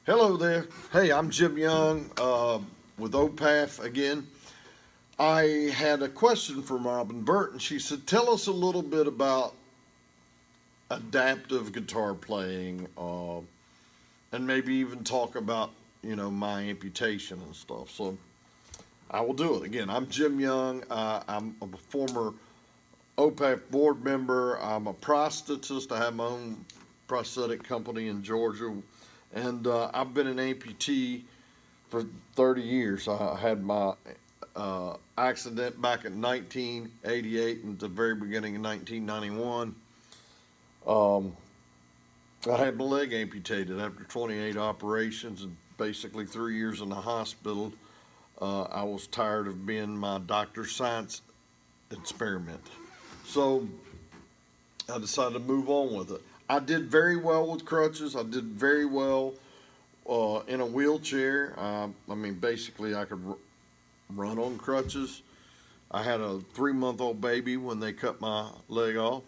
Hello there. Hey, I'm Jim Young with OPAF again. I had a question for Robin Burton. She said, tell us a little bit about adaptive guitar playing and maybe even talk about, my amputation and stuff. So I will do it. Again, I'm Jim Young. I'm a former OPAF board member. I'm a prosthetist. I have my own prosthetic company in Georgia. And I've been an amputee for 30 years. I had my accident back in 1988 and the very beginning of 1991. I had my leg amputated after 28 operations and basically 3 years in the hospital. I was tired of being my doctor's science experiment. So I decided to move on with it. I did very well with crutches. I did very well in a wheelchair. Basically, I could run on crutches. I had a 3-month-old baby when they cut my leg off.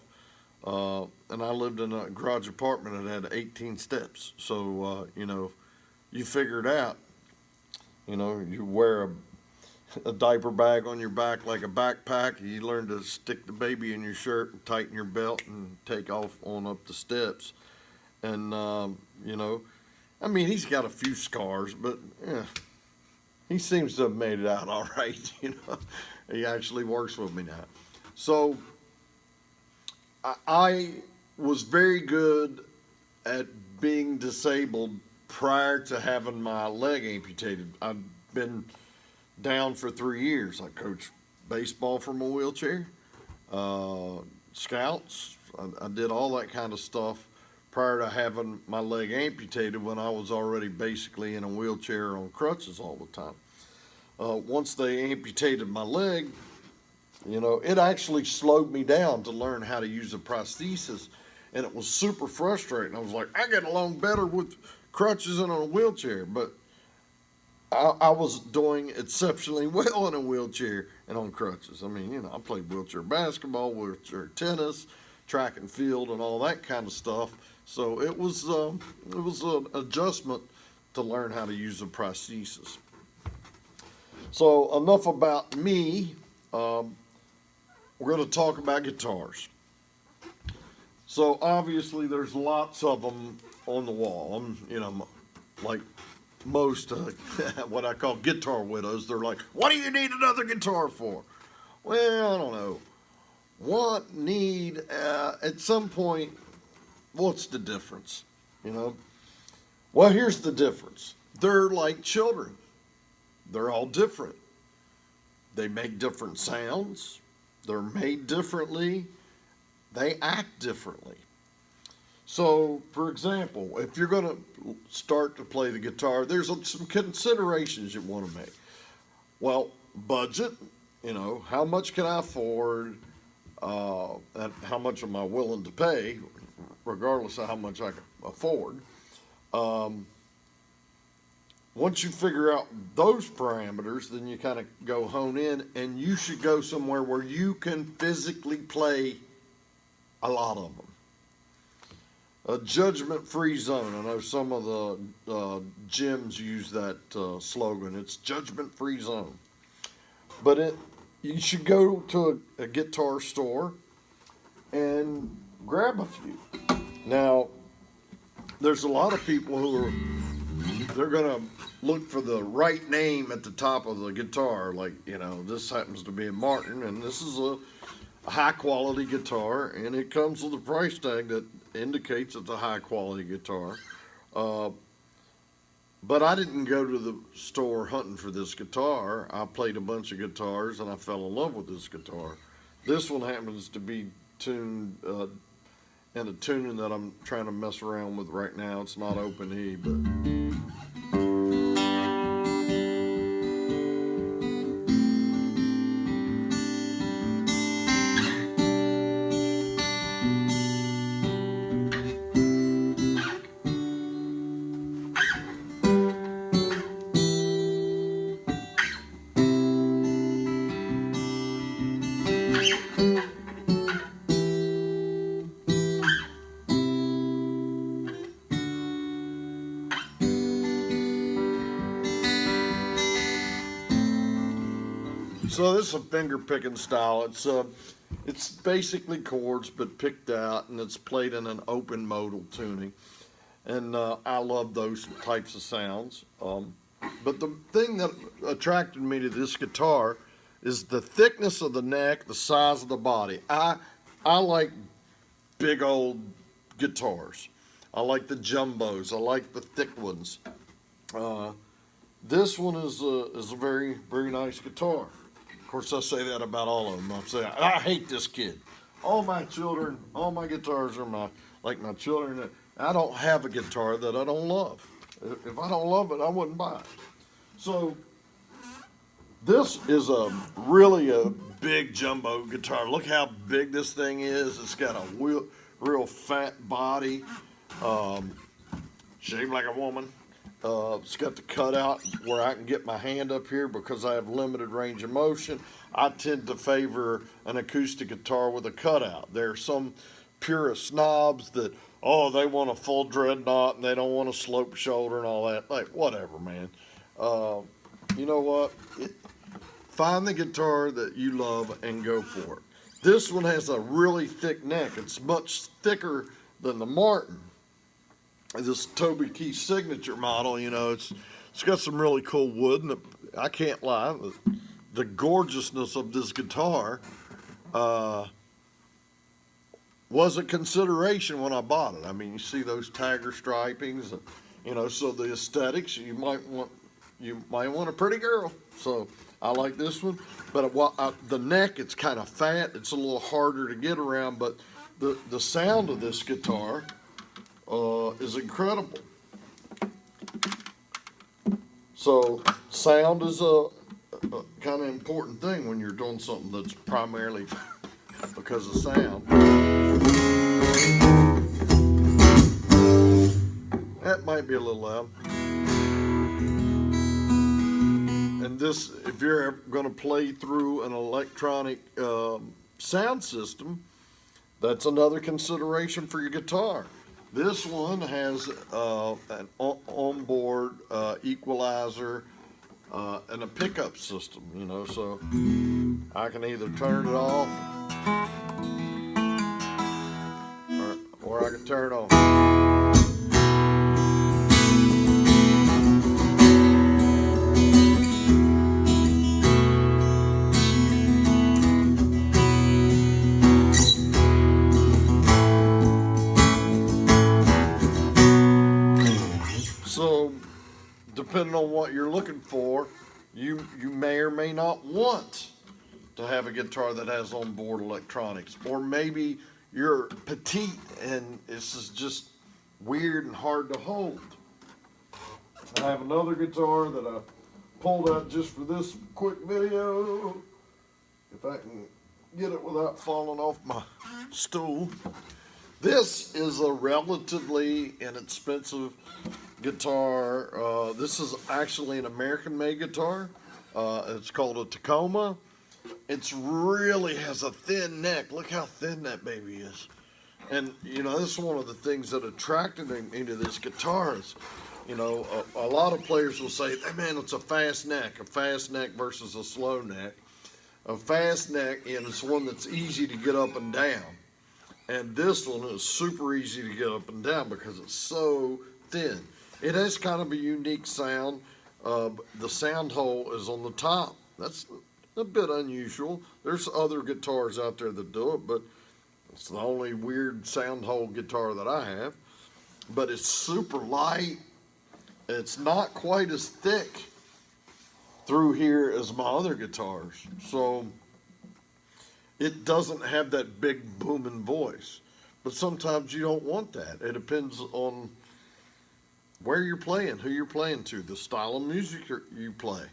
And I lived in a garage apartment that had 18 steps. So, you figure it out. You wear a diaper bag on your back like a backpack. You learn to stick the baby in your shirt and tighten your belt and take off on up the steps. And, he's got a few scars, but he seems to have made it out all right. He actually works with me now. So I was very good at being disabled prior to having my leg amputated. I've been down for 3 years. I coached baseball from a wheelchair, scouts. I did all that kind of stuff prior to having my leg amputated when I was already basically in a wheelchair on crutches all the time. Once they amputated my leg, it actually slowed me down to learn how to use a prosthesis, and it was super frustrating. I was like, I get along better with crutches and on a wheelchair, but I was doing exceptionally well in a wheelchair and on crutches. I played wheelchair basketball, wheelchair tennis, track and field, and all that kind of stuff. So it was an adjustment to learn how to use a prosthesis. So enough about me. We're going to talk about guitars. So obviously, there's lots of them on the wall. Like most what I call guitar widows. They're like, what do you need another guitar for? Well, I don't know. What need at some point? What's the difference? Well, here's the difference. They're like children. They're all different. They make different sounds. They're made differently. They act differently. So, for example, if you're going to start to play the guitar, there's some considerations you want to make. Well, budget, how much can I afford, and how much am I willing to pay, regardless of how much I can afford. Once you figure out those parameters, then you kind of go hone in, and you should go somewhere where you can physically play a lot of them. A judgment-free zone. I know some of the gyms use that slogan. It's judgment-free zone. But you should go to a guitar store and grab a few. Now, there's a lot of people they're going to look for the right name at the top of the guitar. Like, this happens to be a Martin, and this is a high-quality guitar, and it comes with a price tag that indicates it's a high-quality guitar. But I didn't go to the store hunting for this guitar. I played a bunch of guitars, and I fell in love with this guitar. This one happens to be tuned in a tuning that I'm trying to mess around with right now. It's not open E, but So this is a finger picking style. It's basically chords but picked out, and it's played in an open modal tuning. And I love those types of sounds. But the thing that attracted me to this guitar is the thickness of the neck, the size of the body. I like big old guitars. I like the jumbos. I like the thick ones. This one is a very, very nice guitar. Of course, I say that about all of them. I say I hate this kid. All my children, all my guitars are like my children. I don't have a guitar that I don't love. If I don't love it, I wouldn't buy it. So this is really a big jumbo guitar. Look how big this thing is. It's got a real fat body, shaped like a woman. It's got the cutout where I can get my hand up here because I have limited range of motion. I tend to favor an acoustic guitar with a cutout. There are some purist snobs that, they want a full dreadnought and they don't want a slope shoulder and all that. Like, whatever, man. You know what? Find the guitar that you love and go for it. This one has a really thick neck. It's much thicker than the Martin. This Toby Keith signature model, it's got some really cool wood, and I can't lie, the gorgeousness of this guitar was a consideration when I bought it. I mean, you see those tiger stripings, so the aesthetics, you might want a pretty girl. So I like this one, but the neck, it's kind of fat. It's a little harder to get around, but the sound of this guitar is incredible. So sound is a kind of important thing when you're doing something that's primarily because of sound. That might be a little loud. And this, if you're going to play through an electronic sound system, that's another consideration for your guitar. This one has an onboard equalizer and a pickup system, so I can either turn it off or I can turn it on. So, depending on what you're looking for, you may or may not want to have a guitar that has onboard electronics, or maybe you're petite and this is just weird and hard to hold. I have another guitar that I pulled out just for this quick video, if I can get it without falling off my stool. This is a relatively inexpensive guitar. This is actually an American-made guitar. It's called a Tacoma. It really has a thin neck. Look how thin that baby is. And, this is one of the things that attracted me to this guitar is, a lot of players will say, hey, man, it's a fast neck versus a slow neck. A fast neck, and it's one that's easy to get up and down. And this one is super easy to get up and down because it's so thin. It has kind of a unique sound. The sound hole is on the top. That's a bit unusual. There's other guitars out there that do it, but it's the only weird sound hole guitar that I have. But it's super light. It's not quite as thick through here as my other guitars. So it doesn't have that big booming voice. But sometimes you don't want that. It depends on where you're playing, who you're playing to, the style of music you play.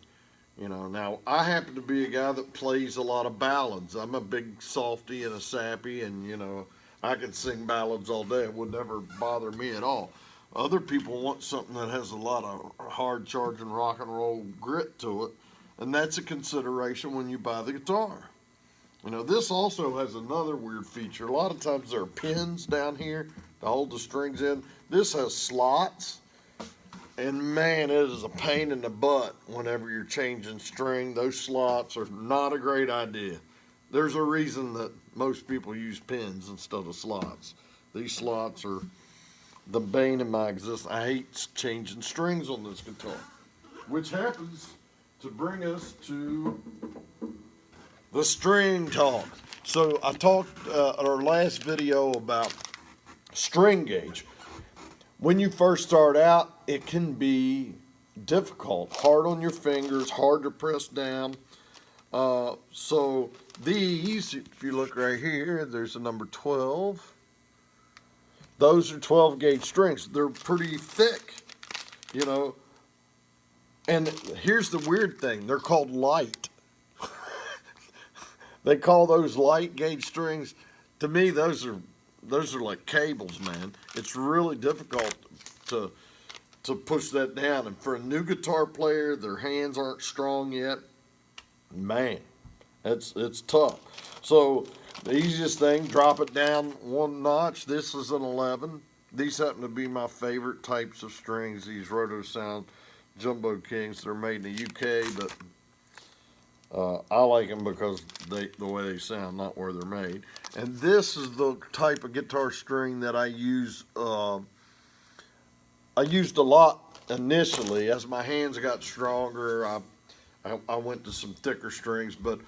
Now I happen to be a guy that plays a lot of ballads. I'm a big softy and a sappy, and I could sing ballads all day. It would never bother me at all. Other people want something that has a lot of hard charging rock and roll grit to it, and that's a consideration when you buy the guitar. This also has another weird feature. A lot of times there are pins down here to hold the strings in. This has slots. And man, it is a pain in the butt whenever you're changing string. Those slots are not a great idea. There's a reason that most people use pins instead of slots. These slots are the bane of my existence. I hate changing strings on this guitar, which happens to bring us to the string talk. So I talked in our last video about string gauge. When you first start out, it can be difficult, hard on your fingers, hard to press down. So these, if you look right here, there's a number 12. Those are 12 gauge strings. They're pretty thick, you know. And here's the weird thing, they're called light. They call those light gauge strings. To me, those are like cables, man. It's really difficult to push that down. And for a new guitar player, their hands aren't strong yet. Man, it's tough. So the easiest thing, drop it down one notch. This is an 11. These happen to be my favorite types of strings. These Roto Sound Jumbo Kings. They're made in the UK, but I like them because the way they sound, not where they're made. And this is the type of guitar string that I use. I used a lot initially. As my hands got stronger, I went to some thicker strings. But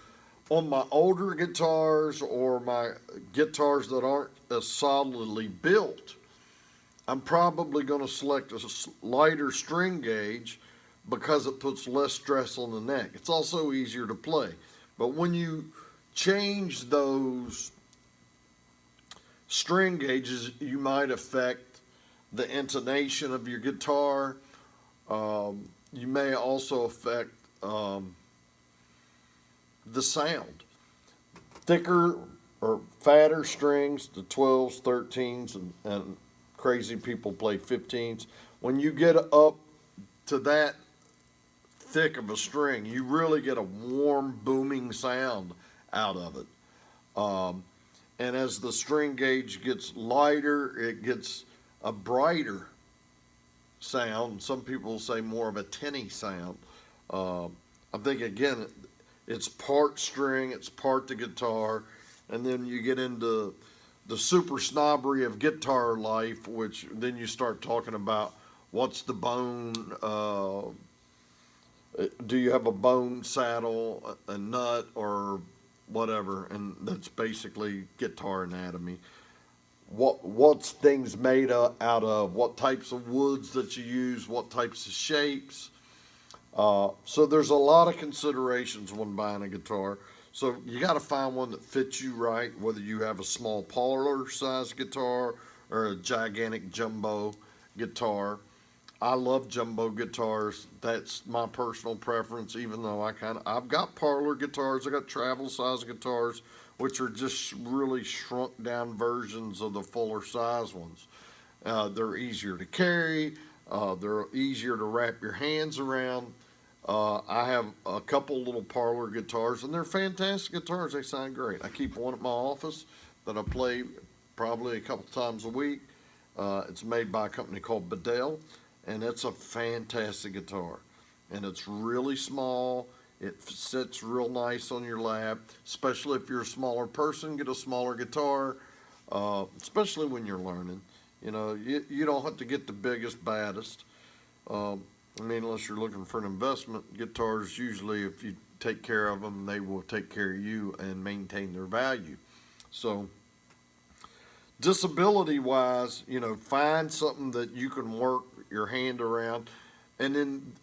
on my older guitars or my guitars that aren't as solidly built, I'm probably going to select a lighter string gauge because it puts less stress on the neck. It's also easier to play. But when you change those string gauges, you might affect the intonation of your guitar. You may also affect the sound. Thicker or fatter strings, the 12s, 13s, and crazy people play 15s. When you get up to that thick of a string, you really get a warm, booming sound out of it. And as the string gauge gets lighter, it gets a brighter sound. Some people say more of a tinny sound. I think, again, it's part string, it's part the guitar, and then you get into the super snobbery of guitar life, which then you start talking about what's the bone, do you have a bone saddle, a nut, or whatever, and that's basically guitar anatomy. What's things made out of, what types of woods that you use, what types of shapes. So there's a lot of considerations when buying a guitar. So you got to find one that fits you right, whether you have a small parlor size guitar or a gigantic jumbo guitar. I love jumbo guitars. That's my personal preference, even though I've got parlor guitars, I got travel size guitars, which are just really shrunk down versions of the fuller size ones. They're easier to carry, they're easier to wrap your hands around. I have a couple little parlor guitars, and they're fantastic guitars. They sound great. I keep one at my office that I play probably a couple times a week. It's made by a company called Bedell, and it's a fantastic guitar. And it's really small. It sits real nice on your lap, especially if you're a smaller person. Get a smaller guitar, especially when you're learning. You know, you don't have to get the biggest, baddest. I mean, unless you're looking for an investment, guitars usually, if you take care of them, they will take care of you and maintain their value. So, disability wise, you know, find something that you can work your hand around. And then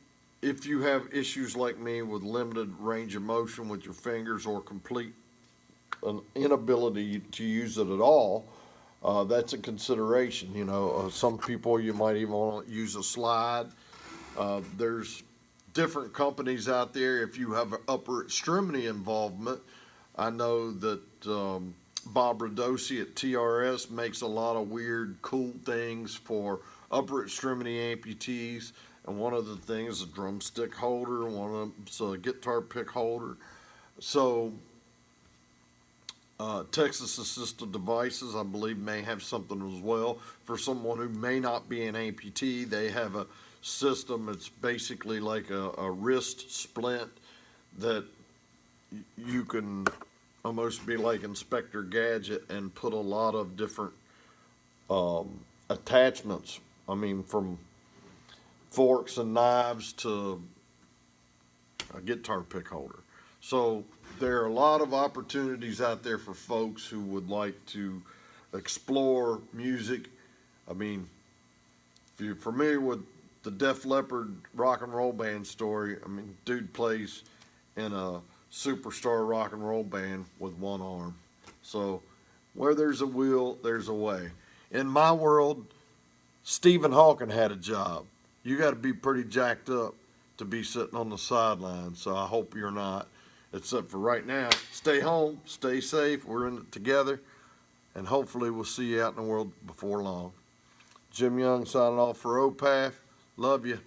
if you have issues like me with limited range of motion with your fingers or complete an inability to use it at all, that's a consideration. You know, some people you might even want to use a slide. There's different companies out there. If you have an upper extremity involvement, I know that Bob Radosi at TRS makes a lot of weird, cool things for upper extremity amputees. And one of the things is a drumstick holder, one of them's a guitar pick holder. So Texas Assistive Devices, I believe, may have something as well. For someone who may not be an amputee, they have a system. It's basically like a wrist splint that you can almost be like Inspector Gadget and put a lot of different attachments. I mean, from forks and knives to a guitar pick holder. So there are a lot of opportunities out there for folks who would like to explore music. I mean, if you're familiar with the Def Leppard rock and roll band story, I mean, dude plays in a superstar rock and roll band with one arm. So where there's a will, there's a way. In my world, Stephen Hawking had a job. You got to be pretty jacked up to be sitting on the sidelines. So I hope you're not. Except for right now, stay home, stay safe. We're in it together, and hopefully we'll see you out in the world before long. Jim Young signing off for OPAF. Love you.